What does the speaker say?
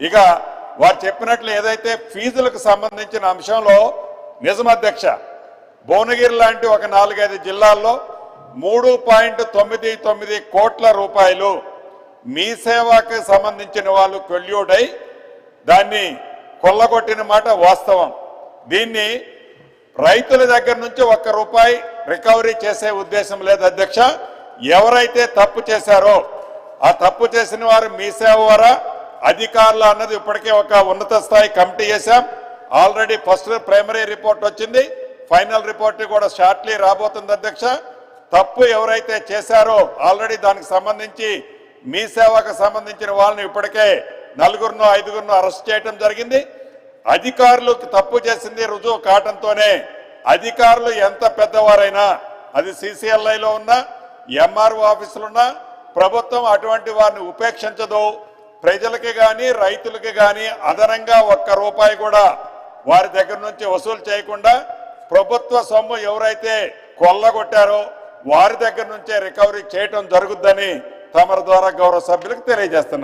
ఇక వారు చెప్పినట్లు ఏదైతే ఫీజులకు సంబంధించిన అంశంలో నిజం అధ్యక్ష, భువనగిరి లాంటి ఒక 4-5 జిల్లాల్లో 3.99 కోట్ల రూపాయలు మీ సేవకు సంబంధించిన వాళ్ళు కొల్యూడై దాన్ని కొల్లగొట్టిన మాట వాస్తవం. దీన్ని రైతుల దగ్గర నుంచి ₹1 రికవరీ చేసే ఉద్దేశం లేదు అధ్యక్ష. ఎవరైతే తప్పు చేశారో ఆ తప్పు చేసిన వారు మీ సేవ ద్వారా అధికారులు అన్నది ఇప్పటికే ఒక ఉన్నత స్థాయి కమిటీ చేశాం. ఆల్రెడీ ఫస్ట్ ప్రైమరీ రిపోర్ట్ వచ్చింది, ఫైనల్ రిపోర్ట్ కూడా షార్ట్లీ రాబోతుంది అధ్యక్ష. తప్పు ఎవరైతే చేశారో ఆల్రెడీ దానికి సంబంధించి మీ సేవకు సంబంధించిన వాళ్ళని ఇప్పటికే 4-5 అరెస్ట్ చేయడం జరిగింది. అధికారులు తప్పు చేసింది రుజువు కావడంతోనే అధికారులు ఎంత పెద్దవారైనా, అది CCLIలో ఉన్నా MRO ఆఫీసులున్నా, ప్రభుత్వం అటువంటి వారిని ఉపేక్షించదు. ప్రజలకి కానీ రైతులకి కానీ అదనంగా ₹1 కూడా వారి దగ్గర నుంచి వసూలు చేయకుండా ప్రభుత్వ సొమ్ము ఎవరైతే కొల్లగొట్టారో వారి దగ్గర నుంచే రికవరీ చేయటం జరుగుద్దని తమరి ద్వారా గౌరవ సభ్యులకు తెలియజేస్తున్నారు.